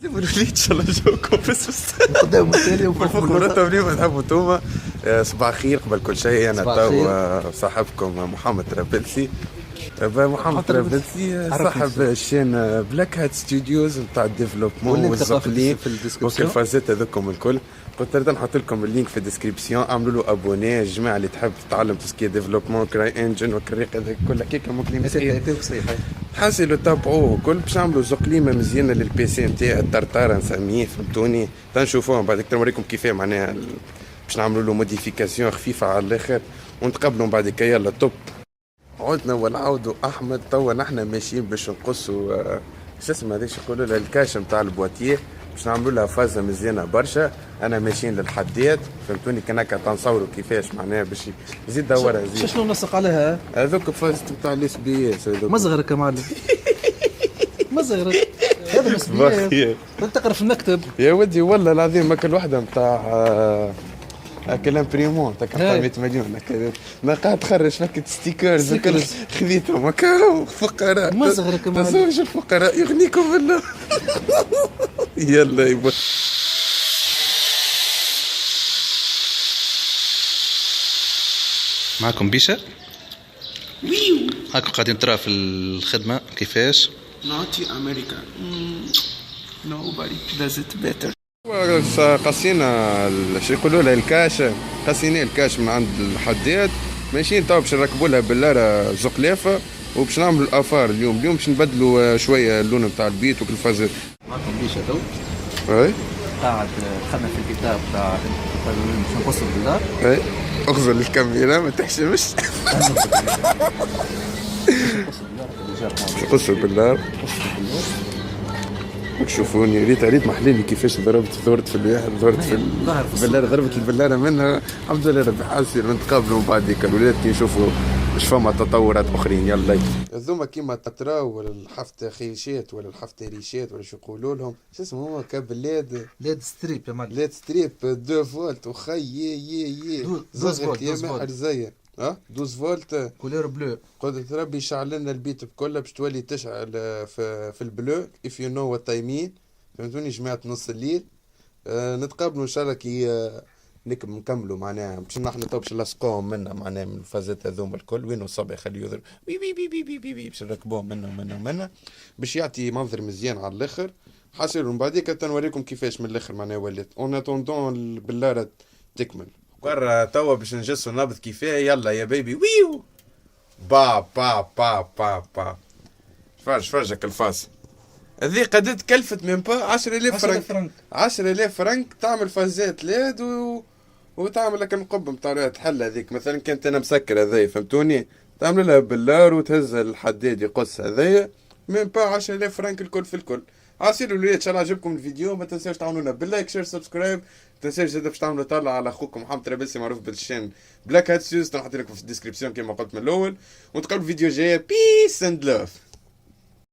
ان شاء الله جاوكم بس قدام التالي وفخورات ما تحبوا انتوما. صباح الخير. قبل كل شيء انا تو صاحبكم محمد ترابلسي. محمد ترابلسي صاحب الشين بلاك هات ستوديوز نتاع الديفلوبمون والزقلين وكل فازات هذوكم الكل. قلت لهم نحط لكم اللينك في الديسكريبسيون، اعملوا له ابوني الجماعه اللي تحب تتعلم تسكي ديفلوبمون كراي انجن والكريق هذاك كله كيكا مكلين صحيح. حاسلوا تابعوه كل باش نعملوا زقليمه مزيانه للبي سي نتاعي الطرطاره نسميه فهمتوني. تنشوفوهم بعد كده نوريكم كيفاه معناها باش نعملوا له موديفيكاسيون خفيفه على الاخر ونتقابلوا بعد كده. يلا توب. عودنا ونعودوا احمد. توا نحنا ماشيين باش نقصوا شو اسمه هذاك يقولوا له الكاش نتاع البواتيه باش نعملوا لها فازه مزيانه برشا. انا ماشيين للحداد فهمتوني. كان هكا تنصوروا كيفاش معناها باش زيد دورها زيد. شنو نسق عليها؟ هذوك فازت نتاع الاس بي اس هذوك. مصغرك يا معلم. مصغرك هذا مسؤولية. انت تقرا في المكتب يا ودي والله العظيم ما كل وحده نتاع هاك الامبريمون تاع 100 مليون هكا ما قاعد تخرج فكت ستيكرز الكل خذيتهم هكا فقراء. مصغرك يا معلم. تزوج الفقراء يغنيكم بالله. يلا يبا. معكم بيشا. هاكم قاعدين ترى في الخدمة كيفاش. Naughty America. Nobody does it better. قصينا شو يقولوا له الكاش. قصينا الكاش من عند الحداد ماشيين تو باش نركبوا لها بلاره زقلافه وباش نعملوا الافار اليوم باش نبدلوا شويه اللون نتاع البيت وكل فازات. معكم بيشا تو اي قاعد دخلنا في الكتاب تاع باش نقصوا بالدار. اي اخزر الكاميرا ما تحشمش. قصوا بالدار. تشوفوني ريت محليلي كيفاش ضربت ثورت في الواحد ضربت في البلاره ضربت البلاره منها. الحمد لله ربي حاسر نتقابلوا بعديك الولاد كي نشوفوا مش فما تطورات اخرين. يلا هذوما كيما تطراو ولا الحفته خيشات ولا الحفته ريشات ولا شو يقولوا لهم شو اسمه هو كابلاد ليد ستريب يا معلم. ليد ستريب 2 فولت وخي يي زغرت يا محر زي 12 فولت كولير بلو. قدرة ربي يشعل لنا البيت بكله باش تولي تشعل في البلو if you know what I mean. فهمتوني جماعة نص الليل. نتقابلوا ان شاء الله كي نكملوا معناها باش نحن تو باش نلصقوهم منا معناها من الفازات هذوما الكل. وين الصبي يخليه يضرب بي بي بي بي بي بي بي باش نركبوهم منا باش يعطي منظر مزيان على الاخر. حاصل من بعديك تنوريكم كيفاش من الاخر معناها ولات اون اتوندون البلاره تكمل. قرر توا باش نجسوا نبض كيفاه. يلا يا بيبي ويو با با با با با. فرجك الفاس هذي قد تكلفت من با 10,000 فرنك. 10,000 فرنك تعمل فازات لاد وتعمل لك نقب نتاع تحل هذيك مثلا كانت انا مسكر هذايا فهمتوني تعمل لها بلار وتهز الحداد يقص هذايا من با 10,000 فرنك الكل في الكل. عسيروا الولاد ان شاء الله عجبكم الفيديو. ما تنساوش تعاونونا باللايك شير سبسكرايب. ما تنساوش زاد باش تعملوا طلع على اخوكم محمد ترابلسي معروف بالشين بلاك هات سيوز. نحط لكم في الديسكريبسيون كما قلت من الاول ونتقابلوا في فيديو جاي. بيس اند لاف.